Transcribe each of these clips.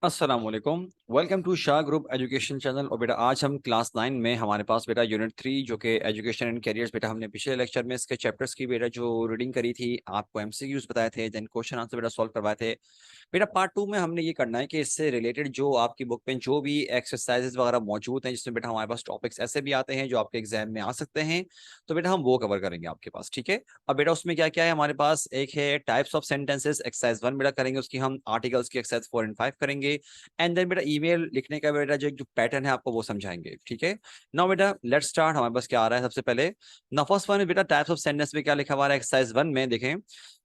अस्सलाम वालेकुम। Welcome to Shah group education channel. और बेटा आज हम क्लास 9 में हमारे पास बेटा यूनिट 3 जो कि एजुकेशन एंड कैरियर्स, बेटा हमने पिछले लेक्चर में इसके चैप्टर्स की बेटा जो रीडिंग करी थी, आपको एमसीक्यूज बताए थे, देन क्वेश्चन आंसर बेटा सॉल्व करवाए थे। बेटा पार्ट 2 में हमने ये करना है कि इससे रिलेटेड जो आपकी बुक में जो भी एक्सरसाइजेज वगैरह मौजूद हैं, जिसमें बेटा हमारे पास टॉपिक्स ऐसे भी आते हैं जो आपके एग्जाम में आ सकते हैं, तो बेटा हम वो कवर करेंगे आपके पास। ठीक है। अब बेटा उसमें क्या क्या है हमारे पास, एक है टाइप्स ऑफ सेंटेंसेस, एक्सरसाइज 1 बेटा करेंगे उसकी हम, आर्टिकल्स की एक्सरसाइज 4 एंड 5 करेंगे, एंड देन बेटा ईमेल लिखने का बेटा जो पैटर्न है आपको वो समझाएंगे। ठीक है। नाउ बेटा लेट्स स्टार्ट। हमारे पास क्या आ रहा है सबसे पहले, ना फर्स्ट वन बेटा टाइप्स ऑफ सेंटेंस में क्या लिखा हुआ है एक्सरसाइज 1 में, देखें।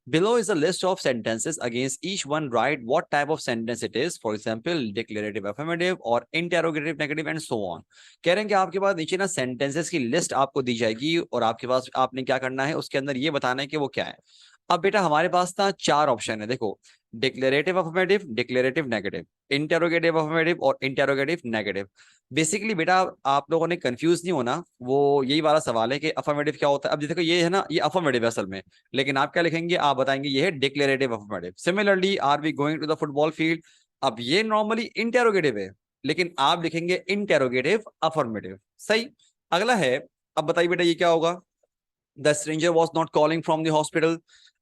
Below is a list of sentences. Against each one, write what type of sentence it is. For example, declarative, affirmative, or interrogative, negative, and so on. कह रहे हैं कि आपके पास नीचे ना सेंटेंसेस की लिस्ट आपको दी जाएगी और आपके पास आपने क्या करना है, उसके अंदर ये बताना है कि वो क्या है। अब बेटा हमारे पास ना 4 ऑप्शन है, देखो। Declarative affirmative, declarative negative, interrogative affirmative और इंटेरोगेटिव नेगेटिव। बेसिकली बेटा आप लोगों ने कंफ्यूज नहीं होना, वो यही वाला सवाल है कि अफर्मेटिव क्या होता है। अब देखो ये है ना, ये अफर्मेटिव है असल में, लेकिन आप क्या लिखेंगे, आप बताएंगे ये है declarative affirmative. Similarly, are we going to the football field, अब ये नॉर्मली इंटेरोगेटिव है, लेकिन आप लिखेंगे इंटेरोगेटिव अफर्मेटिव। सही। अगला है, अब बताइए बेटा ये क्या होगा। The stranger was not calling from the hospital.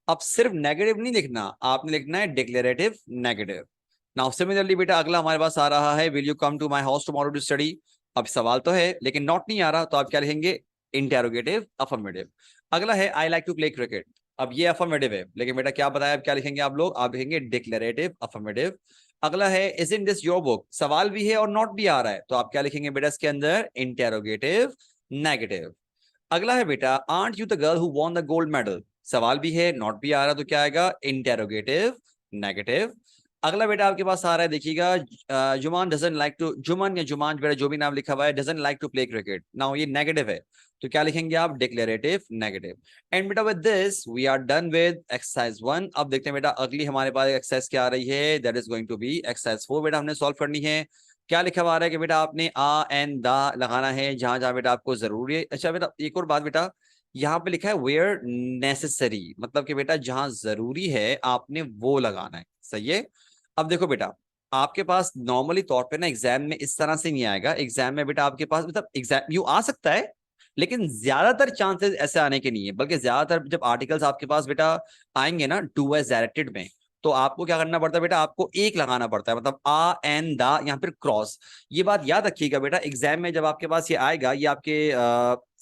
अब सिर्फ नेगेटिव नहीं लिखना, आपने लिखना है डिक्लेरेटिव नेगेटिव। नाउ सिमिलरली बेटा अगला हमारे पास आ रहा है, will you come to my house tomorrow to study. अब सवाल तो है लेकिन नॉट नहीं आ रहा, तो आप क्या लिखेंगे, इंटेरोगेटिव अफर्मेटिव। अगला है I like to play cricket. अब ये अफर्मेटिव है, लेकिन बेटा क्या बताया, अब क्या लिखेंगे आप लोग, आप लिखेंगे डिक्लेरेटिव अफर्मेटिव। अगला है is in this your book, सवाल भी है और नॉट भी आ रहा है, तो आप क्या लिखेंगे बेटा इसके अंदर, इंटेरोगेटिव नेगेटिव। अगला है बेटा aunt you the girl who won the gold medal, सवाल भी है नॉट भी आ रहा, तो क्या आएगा, इंटेरोगेटिव नेगेटिव। अगला बेटा आपके पास आ रहा है, देखिएगा, Juman doesn't like to, Juman या जुमान बेटा जो भी नाम लिखा हुआ है, doesn't like to play cricket. Now ये नेगेटिव है, तो क्या लिखेंगे आप, डिक्लेरेटिव नेगेटिव। एंड बेटा with this we are done with exercise 1। अब देखते हैं बेटा अगली हमारे पास एक्सरसाइज क्या आ रही है, that is going to be exercise 4। बेटा हमने सॉल्व करनी है। क्या लिखा हुआ आ रहा है कि बेटा आपने आ एंड दा लगाना है जहां जहां बेटा आपको जरूरी है। अच्छा बेटा एक और बात, बेटा यहाँ पे लिखा है वेयर नेसेसरी, मतलब कि बेटा जहां जरूरी है आपने वो लगाना है। सही है। अब देखो बेटा, आपके पास नॉर्मली तौर पे ना एग्जाम में इस तरह से नहीं आएगा। एग्जाम में बेटा आपके पास मतलब एग्जाम यू आ सकता है, लेकिन ज्यादातर चांसेस ऐसे आने के नहीं है, बल्कि ज्यादातर जब आर्टिकल्स आपके पास बेटा आएंगे ना टू एज डायरेक्टेड में, तो आपको क्या करना पड़ता है बेटा, आपको एक लगाना पड़ता है, मतलब आ एन दा यहाँ पर क्रॉस। ये बात याद रखिएगा बेटा, एग्जाम में जब आपके पास ये आएगा, ये आपके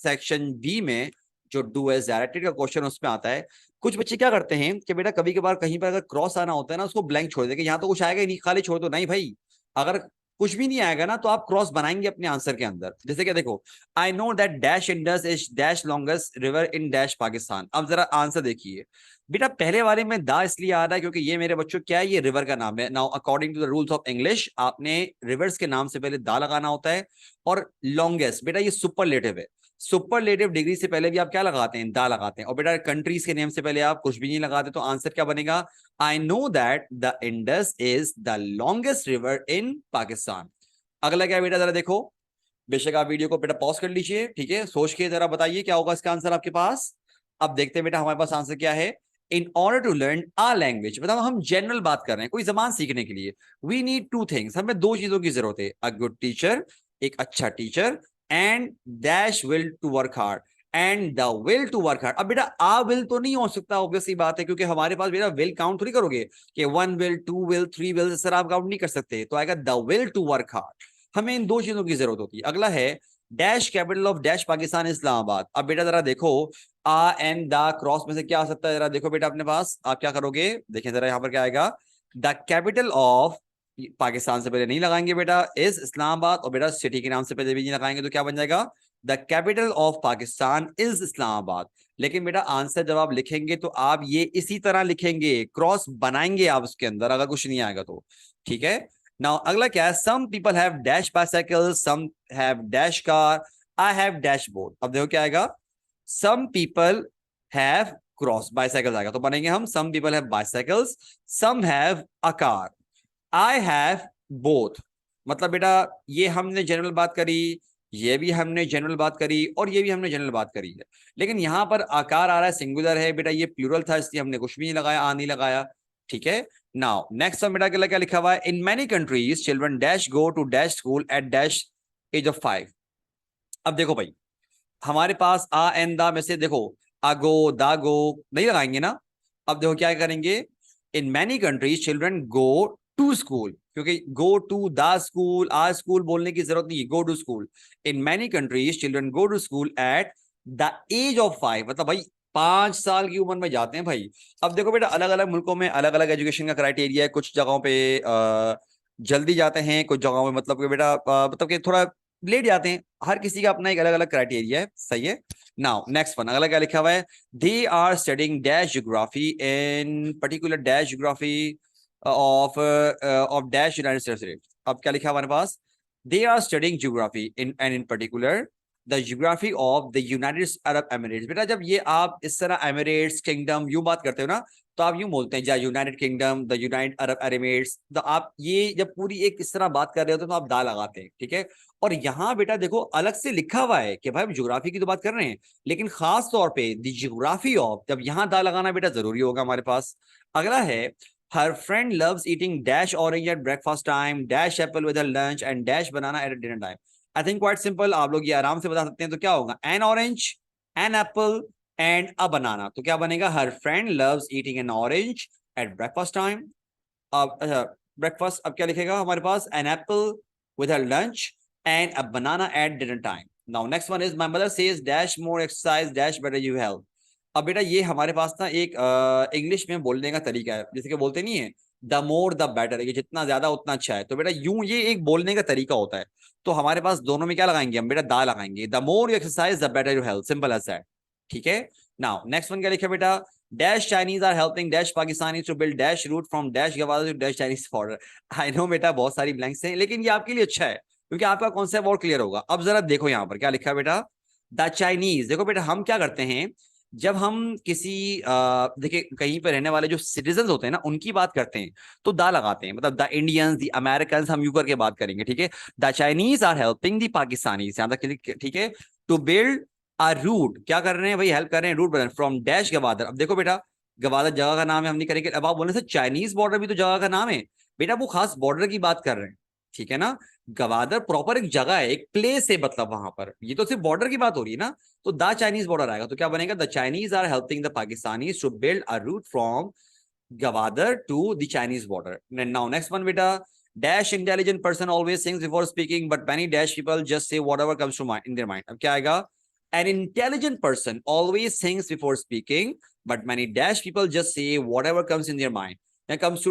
सेक्शन बी में जो डू एज डायरेक्टेड का क्वेश्चन उसमें आता है। कुछ बच्चे क्या करते हैं कि बेटा कभी कभार कहीं पर अगर क्रॉस आना होता है ना, उसको ब्लैंक छोड़ देंगे, यहाँ तो कुछ आएगा ही नहीं, खाली छोड़ दो। नहीं भाई, अगर कुछ भी नहीं आएगा ना, तो आप क्रॉस बनाएंगे अपने आंसर के अंदर। जैसे कि देखो, I know that dash Indus is dash longest river in dash Pakistan. अब जरा आंसर देखिए बेटा, पहले वाले में दा इसलिए आ रहा है क्योंकि ये मेरे बच्चों क्या है, ये रिवर का नाम है। Now according to the rules of English, आपने रिवर्स के नाम से पहले दा लगाना होता है। और लॉन्गेस्ट बेटा ये सुपरलेटिव है, सुपरलेटिव डिग्री से पहले भी आप क्या लगाते हैं, दा लगाते हैं। और बेटा कंट्रीज के नेम से पहले आप कुछ भी नहीं लगाते, तो आंसर क्या बनेगा, I know that the Indus is the longest river in Pakistan. अगला क्या है बेटा, जरा देखो, बेशक आप वीडियो को बेटा पॉज कर लीजिए, ठीक है, सोच के जरा बताइए क्या होगा इसका आंसर आपके पास। अब देखते हैं बेटा हमारे पास आंसर क्या है। In order to learn a language, मतलब हम जनरल बात कर रहे हैं, कोई जबान सीखने के लिए, वी नीड टू थिंग्स, हमें दो चीजों की जरूरत है, अ गुड टीचर, एक अच्छा teacher, and dash will to work hard, and the will to work hard. अब बेटा आ विल तो नहीं हो सकता, ऑब्वियसली बात है, क्योंकि हमारे पास बेटा विल काउंट थोड़ी करोगे कि 1 विल 2 विल 3 विल, सर आप काउंट नहीं कर सकते, तो आएगा the will to work hard. हमें इन दो चीजों की जरूरत होती है। अगला है dash capital of dash Pakistan Islamabad. अब बेटा जरा देखो, आ एंड द क्रॉस में से क्या आ सकता है, जरा देखो बेटा अपने पास आप क्या करोगे, देखें जरा यहाँ पर क्या आएगा, द कैपिटल ऑफ पाकिस्तान से पहले नहीं लगाएंगे बेटा, इज इस्लामाबाद, और बेटा सिटी के नाम से पहले भी नहीं लगाएंगे, तो क्या बन जाएगा, the capital of Pakistan is Islamabad. लेकिन बेटा आंसर जब आप लिखेंगे तो आप ये इसी तरह लिखेंगे, क्रॉस बनाएंगे आप उसके अंदर, अगर कुछ नहीं आएगा तो। ठीक है। नाउ अगला क्या है, some people have dash bicycle, some have dash car, I have dash both. अब देखो क्या आएगा, some people have cross bicycle आएगा, तो बनेंगे हम some people have bicycles, some have a car, I have both. मतलब बेटा ये हमने जनरल बात करी, ये भी हमने जनरल बात करी, और ये भी हमने जनरल बात करी है, लेकिन यहां पर आकार आ रहा है सिंगुलर है बेटा, ये प्लूरल था इसलिए हमने कुछ भी नहीं लगाया, आ नहीं लगाया। ठीक है। नाउ नेक्स्ट वन बेटा क्या लिखा हुआ है, in many countries children dash go to dash school at dash age of 5। अब देखो भाई, हमारे पास आ एंड दा में से देखो अगो दागो नहीं लगाएंगे ना। अब देखो क्या करेंगे, in many countries children go to school, क्योंकि go to the school a school बोलने की जरूरत नहीं है, go to school. In many countries children go to school at the age of 5, मतलब भाई 5 साल की उम्र में जाते हैं भाई। अब देखो बेटा, अलग अलग मुल्कों में अलग अलग एजुकेशन का क्राइटेरिया है। कुछ जगहों पे जल्दी जाते हैं, कुछ जगहों में मतलब कि बेटा मतलब कि थोड़ा लेट जाते हैं। हर किसी का अपना एक अलग अलग क्राइटेरिया है, सही है। नाउ नेक्स्ट वन अगला क्या लिखा हुआ है, they are studying dash geography in particular dash geography of dash United States. अब क्या लिखा है हमारे पास, they are studying geography in and in particular the geography of the United Arab Emirates. बेटा जब ये आप इस तरह एमिरेट्स किंगडम यूं बात करते हो ना, तो आप यूं बोलते हैं या United kingdom, the United Arab Emirates. तो आप ये जब पूरी एक इस तरह बात कर रहे होते तो आप दा लगाते हैं, ठीक है। और यहाँ बेटा देखो अलग से लिखा हुआ है कि भाई हम ज्योग्राफी की तो बात कर रहे हैं, लेकिन खास तौर पे द ज्योग्राफी ऑफ, जब यहाँ दा लगाना बेटा जरूरी होगा हमारे पास। अगला है, her friend loves eating dash orange at breakfast time dash apple with lunch and dash banana at dinner time. I think quite simple, आप लोग ये आराम से बता सकते हैं। तो क्या होगा, an orange, an apple and a banana. तो क्या बनेगा, her friend loves eating an orange at breakfast time. अब अच्छा, ब्रेकफास्ट अब क्या लिखेगा हमारे पास, an apple with her lunch and a banana at dinner time. Now next one is my mother says dash more exercise dash better you health. अब बेटा ये हमारे पास ना एक इंग्लिश में बोलने का तरीका है, जैसे कि बोलते नहीं है द मोर द बेटर, ये जितना ज्यादा उतना अच्छा है। तो बेटा यूं ये एक बोलने का तरीका होता है। तो हमारे पास दोनों में क्या लगाएंगे हम बेटा, दा लगाएंगे, the more you exercise the better you health, simple as that, ठीक है। नाउ नेक्स्ट वन क्या लिखा बेटा, dash Chinese are helping dash Pakistani to build dash route from dash Gwadar to dash Chinese border. I know बेटा बहुत सारी blanks हैं, लेकिन ये आपके लिए अच्छा है क्योंकि आपका कॉन्सेप्ट और क्लियर होगा। अब जरा देखो यहाँ पर क्या लिखा है बेटा, द चाइनीज। देखो बेटा हम क्या करते हैं, जब हम किसी देखिए कहीं पर रहने वाले जो सिटीजन होते हैं ना उनकी बात करते हैं तो दा लगाते हैं, मतलब द इंडियंस, द अमेरिकन, हम यू करके बात करेंगे, ठीक है। The Chinese are helping the Pakistanis, यहाँ तक ठीक है। टू बिल्ड आ रूट, क्या कर रहे हैं भाई, हेल्प कर रहे हैं रूट बना फ्रॉम डैश गवादर। अब देखो बेटा, गवादर जगह का नाम है, हम नहीं करेंगे। अब आप बोलने से चाइनीज बॉर्डर भी तो जगह का नाम है बेटा, वो खास बॉर्डर की बात कर रहे हैं, ठीक है ना। गवादर प्रॉपर एक जगह है, एक प्लेस है, मतलब वहां पर ये तो सिर्फ बॉर्डर की बात हो रही है ना। तो द चाइनीज बॉर्डर आएगा, तो क्या बनेगा, the Chinese are helping the Pakistanis to build a route from Gwadar to the Chinese border. Now next one बेटा, dash intelligent person always thinks before speaking but many dash people just say whatever comes to mind in their mind. अब क्या आएगा, an intelligent person always thinks before speaking but many dash people just say whatever comes in their mind, comes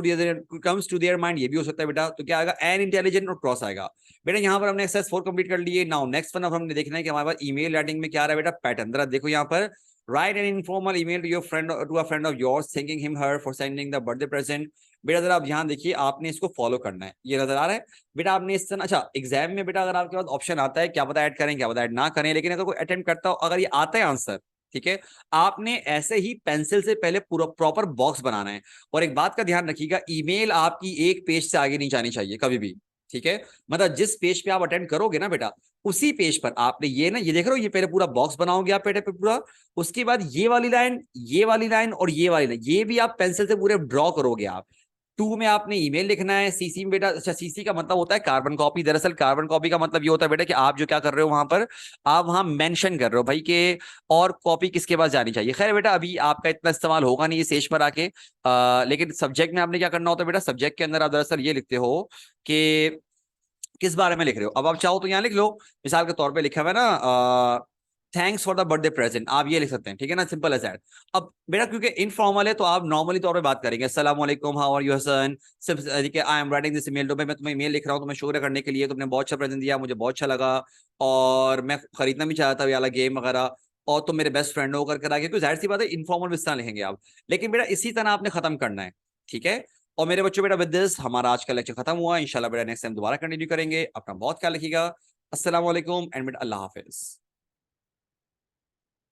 to their mind, ये भी हो सकता है बेटा। तो क्या आएगा, एन इंटेलिजेंट और क्रॉस आएगा। बेटा यहाँ पर हमने एक्सरसाइज 4 कंप्लीट कर लिए। नाउ नेक्स्ट वन अब हमने देखना है कि हमारे पास ईमेल राइटिंग में क्या आ रहा है बेटा, पैटर्न। जरा देखो यहाँ पर, write an informal email to your friend, to a friend of yours thanking him her for sending the birthday present. बेटा जरा आप यहाँ देखिए, आपने इसको फॉलो करना है, ये नजर आ रहा है बेटा आपने इस तरह। अच्छा एग्जाम में बेटा अगर आपके पास ऑप्शन आता है क्या पता ऐड करें क्या पता ऐड ना करें, लेकिन अगर कोई अटेम्प्ट करता हो, अगर ये आता है आंसर, ठीक है, आपने ऐसे ही पेंसिल से पहले पूरा प्रॉपर बॉक्स बनाना है। और एक बात का ध्यान रखिएगा, ईमेल आपकी एक पेज से आगे नहीं जानी चाहिए कभी भी, ठीक है। मतलब जिस पेज पे आप अटेंड करोगे ना बेटा, उसी पेज पर आपने ये ना, ये देख रहे हो, ये पहले पूरा बॉक्स बनाओगे आप पेटे पे पूरा। उसके बाद ये वाली लाइन, ये वाली लाइन और ये वाली लाइन, ये भी आप पेंसिल से पूरे ड्रॉ करोगे आप। 2 में आपने ईमेल लिखना है, सीसी में बेटा, अच्छा सीसी का मतलब होता है कार्बन कॉपी। दरअसल कार्बन कॉपी का मतलब ये होता है बेटा कि आप जो क्या कर रहे हो वहां पर, आप वहां मेंशन कर रहे हो भाई के और कॉपी किसके पास जानी चाहिए। खैर बेटा अभी आपका इतना इस्तेमाल होगा नहीं इस स्टेज पर आके, लेकिन सब्जेक्ट में आपने क्या करना होता है बेटा, सब्जेक्ट के अंदर आप दरअसल ये लिखते हो कि किस बारे में लिख रहे हो। अब आप चाहो तो यहाँ लिख लो, मिसाल के तौर पे लिखा हुआ है ना, thanks for the birthday present, आप ये लिख सकते हैं, ठीक है ना, सिंपल एज दैट। अब बेटा क्योंकि इनफॉर्मल है तो आप नॉर्मली तौर पे बात करेंगे, अस्सलाम वालेकुम, हाउ आर यू हसन, सिर्फ I am writing this email, तो मैं तुम्हें ईमेल लिख रहा हूँ तुम्हें शुक्र करने के लिए, तुमने बहुत अच्छा प्रेजेंट दिया, मुझे बहुत अच्छा लगा और मैं खरीदना भी चाहता था ये वाला गेम वगैरह, और तुम मेरे बेस्ट फ्रेंड हो करके आगे, क्योंकि जाहिर सी बात है इनफॉर्मल इस तरह लिखेंगे आप। लेकिन बेटा इसी तरह आपने खत्म करना है, ठीक है। और मेरे बच्चों बेटा विद दिस हमारा आज का लेक्चर खत्म हुआ। इंशाल्लाह बेटा नेक्स्ट टाइम दोबारा कंटिन्यू करेंगे। अपना बहुत ख्याल रखिएगा। अस्सलाम वालेकुम एंड बेटा अल्लाह हाफिज।